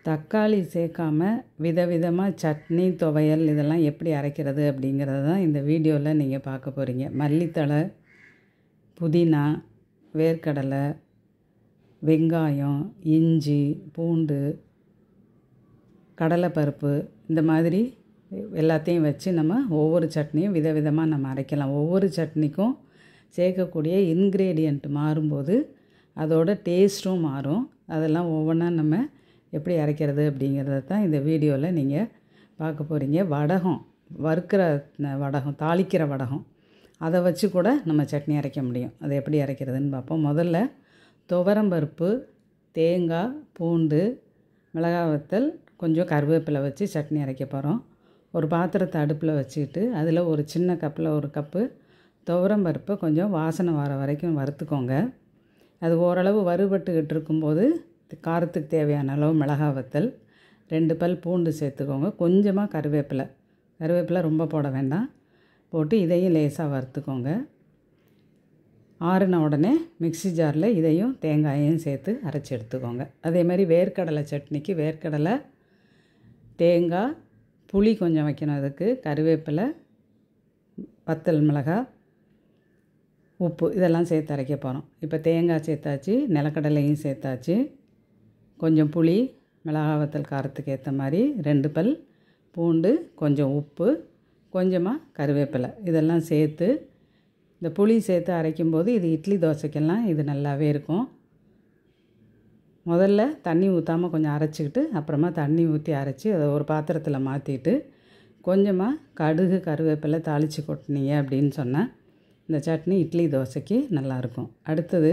தக்காளி சேர்க்காம விதவிதமாக சட்னி, துவையல் இதெல்லாம் எப்படி அரைக்கிறது அப்படிங்கிறது தான் இந்த வீடியோவில் நீங்கள் பார்க்க போகிறீங்க. மல்லித்தழை, புதினா, வேர்க்கடலை, வெங்காயம், இஞ்சி, பூண்டு, கடலைப்பருப்பு இந்த மாதிரி எல்லாத்தையும் வச்சு நம்ம ஒவ்வொரு சட்னியும் விதவிதமாக நம்ம அரைக்கலாம். ஒவ்வொரு சட்னிக்கும் சேர்க்கக்கூடிய இன்க்ரீடியண்ட் மாறும்போது அதோட டேஸ்ட்டும் மாறும். அதெல்லாம் ஒவ்வொன்றா நம்ம எப்படி அரைக்கிறது அப்படிங்கிறத தான் இந்த வீடியோவில் நீங்கள் பார்க்க போகிறீங்க. வடகம், வறுக்கிற வடகம், தாளிக்கிற வடகம், அதை வச்சு கூட நம்ம சட்னி அரைக்க முடியும். அதை எப்படி அரைக்கிறதுன்னு பார்ப்போம். முதல்ல துவரம்பருப்பு, தேங்காய், பூண்டு, மிளகாய் வத்தல், கொஞ்சம் கருவேப்பிலை வச்சு சட்னி அரைக்க போகிறோம். ஒரு பாத்திரத்தை அடுப்பில் வச்சுக்கிட்டு அதில் ஒரு சின்ன கப்பில் ஒரு கப்பு துவரம்பருப்பை கொஞ்சம் வாசனை வர வரைக்கும் வறுத்துக்கோங்க. அது ஓரளவு வறுபட்டுக்கிட்டு இருக்கும்போது காரத்துக்கு தேவையான அளவு மிளகாய் வத்தல், 2 பல் பூண்டு சேர்த்துக்கோங்க. கொஞ்சமாக கருவேப்பிலை ரொம்ப போட வேண்டாம். போட்டு இதையும் லேசாக வறுத்துக்கோங்க. ஆறின உடனே மிக்ஸி ஜாரில் இதையும் தேங்காயையும் சேர்த்து அரைச்சி எடுத்துக்கோங்க. அதே மாதிரி வேர்க்கடலை சட்னிக்கு வேர்க்கடலை, தேங்காய், புளி கொஞ்சம் வைக்கணும். அதுக்கு கருவேப்பிலை, வத்தல் மிளகாய், உப்பு இதெல்லாம் சேர்த்து அரைக்க போகிறோம். இப்போ தேங்காய் சேர்த்தாச்சு, நிலக்கடலையும் சேர்த்தாச்சு, கொஞ்சம் புளி, மிளகாய் வத்தல் காரத்துக்கு ஏற்ற மாதிரி 2 பல் பூண்டு, கொஞ்சம் உப்பு, கொஞ்சமாக கருவேப்பிலை இதெல்லாம் சேர்த்து இந்த புளி சேர்த்து அரைக்கும்போது இது இட்லி தோசைக்கெல்லாம் இது நல்லாவே இருக்கும். முதல்ல தண்ணி ஊற்றாமல் கொஞ்சம் அரைச்சிக்கிட்டு அப்புறமா தண்ணி ஊற்றி அரைச்சி அதை ஒரு பாத்திரத்தில் மாற்றிட்டு கொஞ்சமாக கடுகு, கருவேப்பிலை தாளித்து கொட்டினீங்க அப்படின்னு சொன்னால் இந்த சட்னி இட்லி தோசைக்கு நல்லாயிருக்கும். அடுத்தது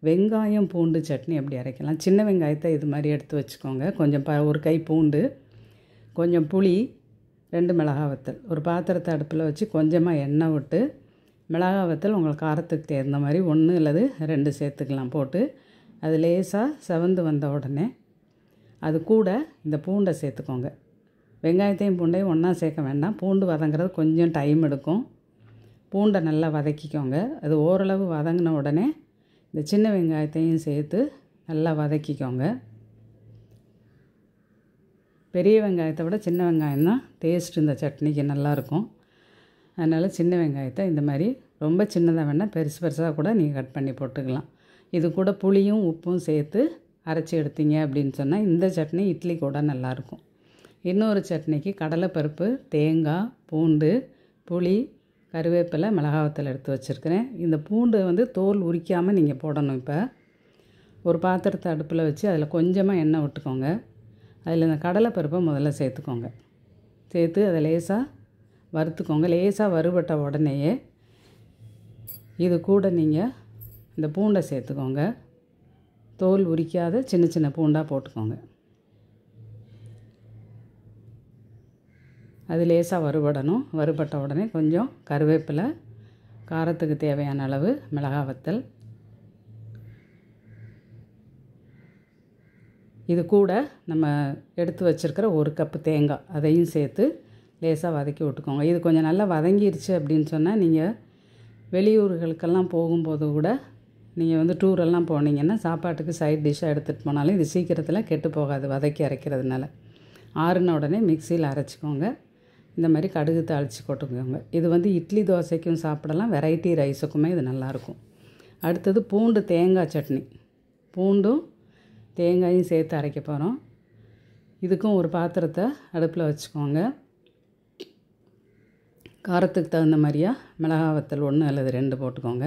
வெங்காயம், பூண்டு சட்னி எப்படி அரைக்கலாம். சின்ன வெங்காயத்தை இது மாதிரி எடுத்து வச்சுக்கோங்க. கொஞ்சம் ஒரு கை பூண்டு, கொஞ்சம் புளி, 2 மிளகாய் வத்தல். ஒரு பாத்திரத்தை அடுப்பில் வச்சு கொஞ்சமாக எண்ணெய் விட்டு மிளகாய் வத்தல் உங்களுக்கு காரத்துக்கு தகுந்த மாதிரி 1 அல்லது 2 சேர்த்துக்கலாம். போட்டு அது லேசாக செவந்து வந்த உடனே அது கூட இந்த பூண்டை சேர்த்துக்கோங்க. வெங்காயத்தையும் பூண்டையும் ஒன்றா சேர்க்க வேண்டாம். பூண்டு வதங்கிறது கொஞ்சம் டைம் எடுக்கும். பூண்டை நல்லா வதக்கிக்கோங்க. அது ஓரளவு வதங்கின உடனே இந்த சின்ன வெங்காயத்தையும் சேர்த்து நல்லா வதக்கிக்கோங்க. பெரிய வெங்காயத்தை விட சின்ன வெங்காயம் தான் டேஸ்ட் இந்த சட்னிக்கு நல்லாயிருக்கும். அதனால் சின்ன வெங்காயத்தை இந்த மாதிரி ரொம்ப சின்னதாக வேணால் பெருசாக கூட நீங்கள் கட் பண்ணி போட்டுக்கலாம். இது கூட புளியும் உப்பும் சேர்த்து அரைச்சி எடுத்தீங்க அப்படின்னு சொன்னால் இந்த சட்னி இட்லி கூட நல்லாயிருக்கும். இன்னொரு சட்னிக்கு கடலைப்பருப்பு, தேங்காய், பூண்டு, புளி, கருவேப்பிலை, மிளகாய் வத்தல் எடுத்து வச்சுருக்கிறேன். இந்த பூண்டு தோல் உரிக்காமல் நீங்கள் போடணும். இப்போ ஒரு பாத்திரத்தை அடுப்பில் வச்சு அதில் கொஞ்சமாக எண்ணெய் விட்டுக்கோங்க. அதில் இந்த கடலைப்பருப்பை முதல்ல சேர்த்துக்கோங்க. சேர்த்து அதை லேசாக வறுத்துக்கோங்க. லேசாக வறுபட்ட உடனேயே இது கூட நீங்கள் இந்த பூண்டை சேர்த்துக்கோங்க. தோல் உரிக்காத சின்ன சின்ன பூண்டாக போட்டுக்கோங்க. அது லேசாக வறுபடணும். வறுபட்ட உடனே கொஞ்சம் கருவேப்பிலை, காரத்துக்கு தேவையான அளவு மிளகாய் வத்தல், இது கூட நம்ம எடுத்து வச்சுருக்கிற 1 கப்பு தேங்காய் அதையும் சேர்த்து லேசாக வதக்கி விட்டுக்கோங்க. இது கொஞ்சம் நல்லா வதங்கிருச்சு அப்படின்னு சொன்னால் நீங்கள் வெளியூர்களுக்கெல்லாம் போகும்போது கூட நீங்கள் டூரெல்லாம் போனீங்கன்னா சாப்பாட்டுக்கு சைட் டிஷ்ஷாக எடுத்துகிட்டு போனாலும் இது சீக்கிரத்தில் கெட்டு போகாது வதக்கி அரைக்கிறதுனால. ஆறுன உடனே மிக்சியில் அரைச்சிக்கோங்க. இந்த மாதிரி கடுகு தாளித்து கொட்டுக்கோங்க. இது இட்லி தோசைக்கும் சாப்பிடலாம், வெரைட்டி ரைஸுக்குமே இது நல்லாயிருக்கும். அடுத்தது பூண்டு தேங்காய் சட்னி. பூண்டும் தேங்காயும் சேர்த்து அரைக்க போகிறோம். இதுக்கும் ஒரு பாத்திரத்தை அடுப்பில் வச்சுக்கோங்க. காரத்துக்கு தகுந்த மாதிரியா மிளகாய் வத்தல் 1 அல்லது 2 போட்டுக்கோங்க.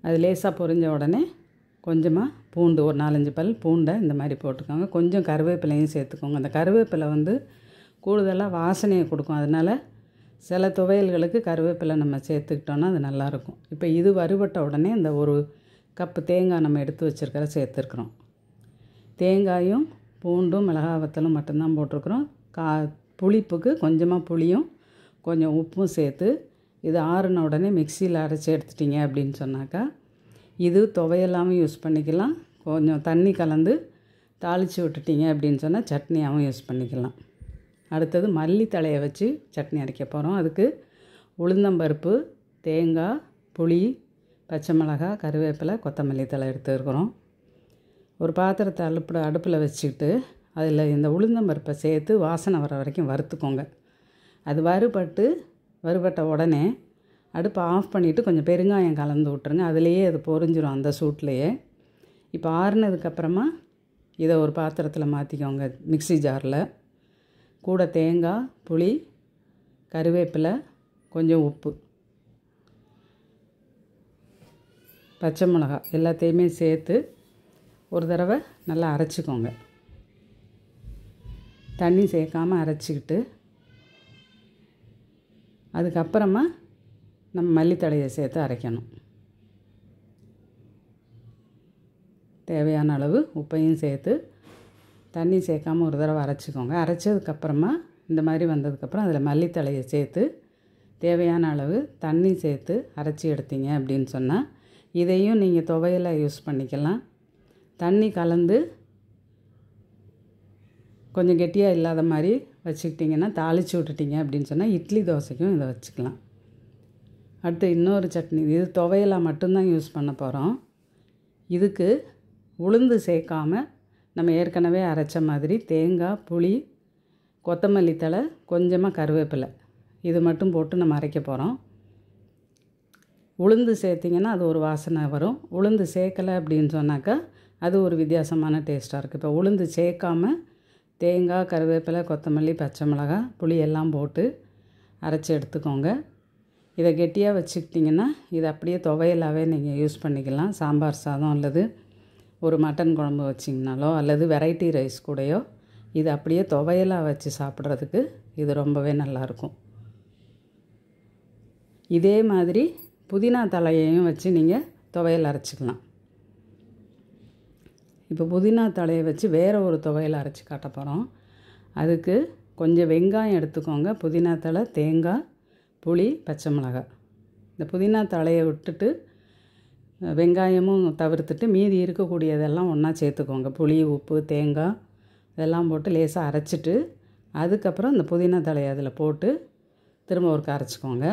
அது லேசாக பொரிஞ்ச உடனே கொஞ்சமாக பூண்டு, ஒரு 4-5 பல் பூண்டை இந்த மாதிரி போட்டுக்கோங்க. கொஞ்சம் கருவேப்பிலையும் சேர்த்துக்கோங்க. அந்த கருவேப்பிலை கூடுதலாக வாசனையை கொடுக்கும். அதனால் சில துவையல்களுக்கு கருவேப்பிலை நம்ம சேர்த்துக்கிட்டோன்னா அது நல்லாயிருக்கும். இப்போ இது வறுபட்ட உடனே இந்த 1 கப்பு தேங்காய் நம்ம எடுத்து வச்சுருக்கிற சேர்த்துருக்குறோம். தேங்காயும் பூண்டும் மிளகாய் வத்தலும் மட்டும்தான் போட்டிருக்குறோம். புளிப்புக்கு கொஞ்சமாக புளியும் கொஞ்சம் உப்பும் சேர்த்து இது ஆறுன உடனே மிக்சியில் அரைச்சி எடுத்துட்டிங்க அப்படின்னு சொன்னாக்கா இது துவையலாகவும் யூஸ் பண்ணிக்கலாம். கொஞ்சம் தண்ணி கலந்து தாளித்து விட்டுட்டிங்க அப்படின்னு சொன்னால் சட்னியாகவும் யூஸ் பண்ணிக்கலாம். அடுத்தது மல்லித்தழையை வச்சு சட்னி அரைக்க போகிறோம். அதுக்கு உளுந்தம்பருப்பு, தேங்காய், புளி, பச்சை மிளகாய், கருவேப்பிலை, கொத்தமல்லி தழை எடுத்துருக்குறோம். ஒரு பாத்திரத்தை அடுப்பில் வச்சுக்கிட்டு அதில் இந்த உளுந்தம்பருப்பை சேர்த்து வாசனை வர வரைக்கும் வறுத்துக்கோங்க. அது வறுபட்ட உடனே அடுப்பை ஆஃப் பண்ணிவிட்டு கொஞ்சம் பெருங்காயம் கலந்து விட்ருங்க. அதுலேயே அது பொரிஞ்சிடும் அந்த சூட்லேயே. இப்போ ஆறுனதுக்கப்புறமா இதை ஒரு பாத்திரத்தில் மாற்றிக்கோங்க, மிக்ஸி ஜாரில். கூட தேங்காய், புளி, கருவேப்பிலை, கொஞ்சம் உப்பு, பச்சை மிளகாய் எல்லாத்தையுமே சேர்த்து ஒரு தடவை நல்லா அரைச்சிக்கோங்க. தண்ணி சேர்க்காமல் அரைச்சிக்கிட்டு அதுக்கப்புறமா நம்ம மல்லித்தழையை சேர்த்து அரைக்கணும். தேவையான அளவு உப்பையும் சேர்த்து தண்ணி சேர்க்காமல் ஒரு தடவை அரைச்சிக்கோங்க. அரைச்சதுக்கப்புறமா இந்த மாதிரி வந்ததுக்கப்புறம் அதில் மல்லித்தழையை சேர்த்து தேவையான அளவு தண்ணி சேர்த்து அரைச்சி எடுத்தீங்க அப்படின்னு சொன்னால் இதையும் நீங்கள் துவையலாக யூஸ் பண்ணிக்கலாம். தண்ணி கலந்து கொஞ்சம் கெட்டியாக இல்லாத மாதிரி வச்சுக்கிட்டிங்கன்னா தாளித்து விட்டுட்டிங்க அப்படின்னு சொன்னால் இட்லி தோசைக்கும் இதை வச்சுக்கலாம். அடுத்து இன்னொரு சட்னி, இது துவையலாக மட்டும்தான் யூஸ் பண்ண போகிறோம். இதுக்கு உளுந்து சேர்க்காமல் நம்ம ஏற்கனவே அரைச்ச மாதிரி தேங்காய், புளி, கொத்தமல்லி தழை, கொஞ்சமாக கருவேப்பிலை இது மட்டும் போட்டு நம்ம அரைக்க போகிறோம். உளுந்து சேர்த்திங்கன்னா அது ஒரு வாசனை வரும். உளுந்து சேர்க்கலை அப்படின்னு சொன்னாக்கா அது ஒரு வித்தியாசமான டேஸ்ட்டாக இருக்குது. இப்போ உளுந்து சேர்க்காமல் தேங்காய், கருவேப்பிலை, கொத்தமல்லி, பச்சை மிளகாய், புளி எல்லாம் போட்டு அரைச்சி எடுத்துக்கோங்க. இதை கெட்டியாக வச்சுக்கிட்டிங்கன்னா இதை அப்படியே துவையலாகவே நீங்கள் யூஸ் பண்ணிக்கலாம். சாம்பார் சாதம் அல்லது ஒரு மட்டன் குழம்பு வச்சிங்கனாலோ அல்லது வெரைட்டி ரைஸ் கூடயோ இது அப்படியே துவையலாக வச்சு சாப்பிட்றதுக்கு இது ரொம்பவே நல்லாயிருக்கும். இதே மாதிரி புதினா தலையையும் வச்சு நீங்கள் துவையல் அரைச்சிக்கலாம். இப்போ புதினா தலையை வச்சு வேறு ஒரு துவையல் அரைச்சி காட்ட போகிறோம். அதுக்கு கொஞ்சம் வெங்காயம் எடுத்துக்கோங்க, புதினா தழை, தேங்காய், புளி, பச்சை மிளகாய். இந்த புதினா தலையை விட்டுட்டு வெங்காயமும் தவிர்த்துட்டு மீதி இருக்கக்கூடியதெல்லாம் ஒன்றா சேர்த்துக்கோங்க. புளி, உப்பு, தேங்காய் இதெல்லாம் போட்டு லேசாக அரைச்சிட்டு அதுக்கப்புறம் இந்த புதினா தலையை அதில் போட்டு திரும்ப ஒருக்க அரைச்சிக்கோங்க.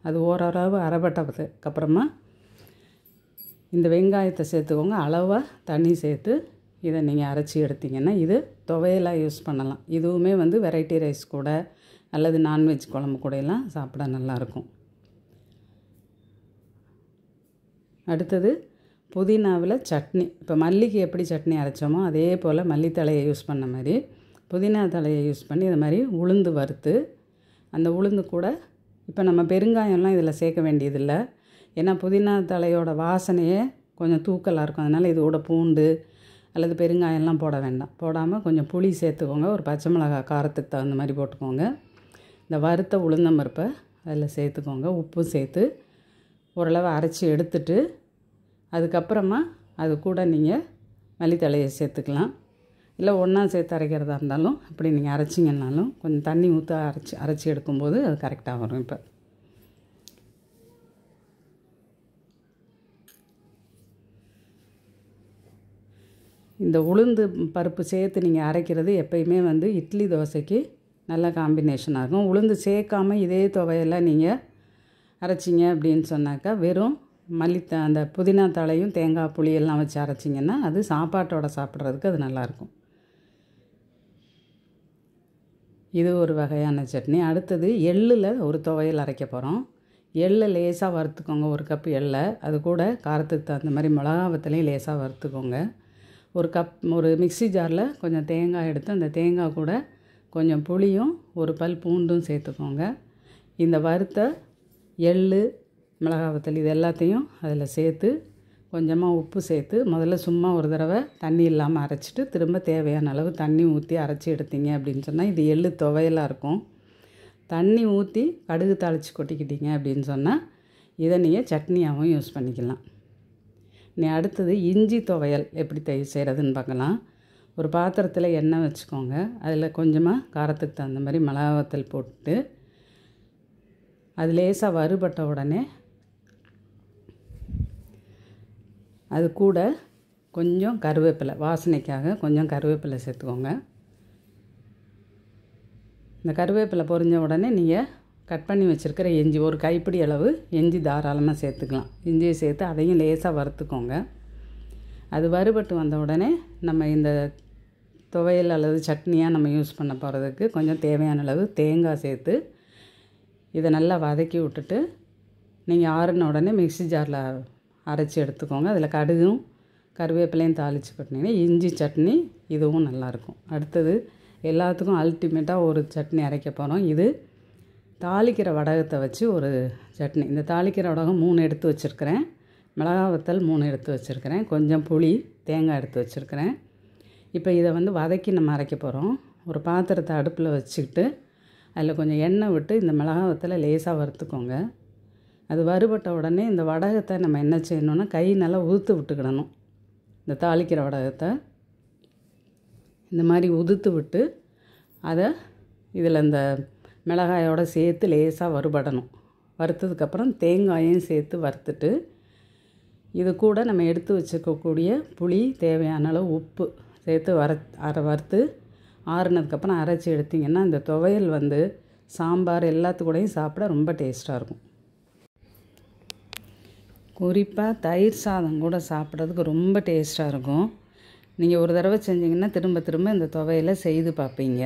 அது ஓரளவு அரைப்பட்டதுக்கப்புறமா இந்த வெங்காயத்தை சேர்த்துக்கோங்க. அளவாக தண்ணி சேர்த்து இதை நீங்கள் அரைச்சி எடுத்திங்கன்னா இது துவையலாக யூஸ் பண்ணலாம். இதுவுமே வெரைட்டி ரைஸ் கூட அல்லது நான்வெஜ் குழம்பு கூடையெல்லாம் சாப்பிட நல்லாயிருக்கும். அடுத்தது புதினாவில் சட்னி. இப்போ மல்லிக்கு எப்படி சட்னி அரைச்சோமோ அதே போல் மல்லித்தழையை யூஸ் பண்ண மாதிரி புதினா தலையை யூஸ் பண்ணி இது மாதிரி உளுந்து வறுத்து அந்த உளுந்து கூட இப்போ நம்ம பெருங்காயம்லாம் இதில் சேர்க்க வேண்டியதில்லை. ஏன்னா புதினா தலையோட வாசனையே கொஞ்சம் தூக்கலாக இருக்கும். அதனால் இதோட பூண்டு அல்லது பெருங்காயம்லாம் போட வேண்டாம். போடாமல் கொஞ்சம் புளி சேர்த்துக்கோங்க. ஒரு பச்சை மிளகாய் காரத்துக்கு தகுந்த மாதிரி போட்டுக்கோங்க. இந்த வறுத்த உளுந்தம்பருப்பை அதில் சேர்த்துக்கோங்க. உப்பு சேர்த்து ஓரளவு அரைச்சி எடுத்துட்டு அதுக்கப்புறமா அது கூட நீங்கள் மல்லித்தழையை சேர்த்துக்கலாம். இல்லை ஒன்றா சேர்த்து அரைக்கிறதா இருந்தாலும் அப்படி நீங்கள் அரைச்சிங்கன்னாலும் கொஞ்சம் தண்ணி ஊற்ற அரைச்சி எடுக்கும்போது அது கரெக்டாக வரும். இப்போ இந்த உளுந்து பருப்பு சேர்த்து நீங்கள் அரைக்கிறது எப்பயுமே இட்லி தோசைக்கு நல்ல காம்பினேஷனாக இருக்கும். உளுந்து சேர்க்காமல் இதே துவையெல்லாம் நீங்கள் அரைச்சிங்க அப்படின்னு சொன்னாக்கா வெறும் அந்த புதினா தலையும் தேங்காய், புளி எல்லாம் வச்சு அரைச்சிங்கன்னா அது சாப்பாட்டோட சாப்பிட்றதுக்கு அது நல்லாயிருக்கும். இது ஒரு வகையான சட்னி. அடுத்தது எள்ளில் ஒரு துவையல் அரைக்க போகிறோம். எள்ளை லேசாக வறுத்துக்கோங்க. ஒரு கப்பு எள்ளை, அது கூட காரத்துக்கு தகுந்த மாதிரி மிளகா வத்தலையும் லேசாக வறுத்துக்கோங்க. ஒரு மிக்ஸி ஜாரில் கொஞ்சம் தேங்காய் எடுத்து அந்த தேங்காய் கூட கொஞ்சம் புளியும் ஒரு பல் பூண்டும் சேர்த்துக்கோங்க. இந்த வறுத்த எள், மிளகா வத்தல் இது எல்லாத்தையும் அதில் சேர்த்து கொஞ்சமாக உப்பு சேர்த்து முதல்ல சும்மா ஒரு தடவை தண்ணி இல்லாமல் அரைச்சிட்டு திரும்ப தேவையான அளவு தண்ணி ஊற்றி அரைச்சி எடுத்தீங்க அப்படின்னு சொன்னால் இது எள்ளு துவையலாக இருக்கும். தண்ணி ஊற்றி கடுகு தாளித்து கொட்டிக்கிட்டீங்க அப்படின்னு சொன்னால் இதை நீங்கள் சட்னியாகவும் யூஸ் பண்ணிக்கலாம். அடுத்தது இஞ்சி துவையல் எப்படி செய்கிறதுன்னு பார்க்கலாம். ஒரு பாத்திரத்தில் எண்ணெய் வச்சுக்கோங்க. அதில் கொஞ்சமாக காரத்துக்கு தகுந்த மாதிரி மிளகா வத்தல் போட்டு அது லேசாக வறுபட்ட உடனே அது கூட கொஞ்சம் கருவேப்பிலை, வாசனைக்காக கொஞ்சம் கருவேப்பிலை சேர்த்துக்கோங்க. இந்த கருவேப்பிலை பொரிஞ்ச உடனே நீங்கள் கட் பண்ணி வச்சுருக்கிற இஞ்சி ஒரு கைப்பிடி அளவு இஞ்சி தாராளமாக சேர்த்துக்கலாம். இஞ்சியை சேர்த்து அதையும் லேசாக வறுத்துக்கோங்க. அது வறுபட்டு வந்த உடனே நம்ம இந்த துவையல் அல்லது சட்னியாக நம்ம யூஸ் பண்ண போகிறதுக்கு கொஞ்சம் தேவையான அளவு தேங்காய் சேர்த்து இதை நல்லா வதக்கி விட்டுட்டு நீங்கள் ஆறின உடனே மிக்ஸி ஜாரில் அரைச்சி எடுத்துக்கோங்க. அதில் கடுகும் கருவேப்பிலையும் தாளித்து கொட்டினீங்கன்னா இஞ்சி சட்னி இதுவும் நல்லாயிருக்கும். அடுத்தது எல்லாத்துக்கும் அல்டிமேட்டாக ஒரு சட்னி அரைக்க போகிறோம். இது தாளிக்கிற வடகத்தை வச்சு ஒரு சட்னி. இந்த தாளிக்கிற வடகம் 3 எடுத்து வச்சுருக்கிறேன். மிளகா வத்தல் 3 எடுத்து வச்சுருக்கிறேன். கொஞ்சம் புளி தேங்காய் எடுத்து வச்சுருக்கிறேன். இப்போ இதை வதக்கி நம்ம அரைக்க போகிறோம். ஒரு பாத்திரத்தை அடுப்பில் வச்சுக்கிட்டு அதில் கொஞ்சம் எண்ணெய் விட்டு இந்த மிளகா வத்தலை லேசாக வறுத்துக்கோங்க. அது வறுபட்ட உடனே இந்த வடகத்தை நம்ம என்ன செய்யணுன்னா கை நல்லா உதுத்து விட்டுக்கிடணும். இந்த தாளிக்கிற வடகத்தை இந்த மாதிரி உதுத்து விட்டு அதை இதில் இந்த மிளகாயோடு சேர்த்து லேசாக வறுபடணும். வறுத்ததுக்கப்புறம் தேங்காயும் சேர்த்து வறுத்துட்டு இது கூட நம்ம எடுத்து வச்சுக்கக்கூடிய புளி தேவையான அளவு உப்பு சேர்த்து வறுத்து ஆறுனதுக்கப்புறம் அரைச்சி எடுத்திங்கன்னா இந்த துவையல் சாம்பார் எல்லாத்துக்கூடையும் சாப்பிட ரொம்ப டேஸ்ட்டாக இருக்கும். குறிப்பாக தயிர் சாதம் கூட சாப்பிட்றதுக்கு ரொம்ப டேஸ்ட்டாக இருக்கும். நீங்கள் ஒரு தடவை செஞ்சிங்கன்னா திரும்ப திரும்ப இந்த துவையலை செய்து பார்ப்பீங்க.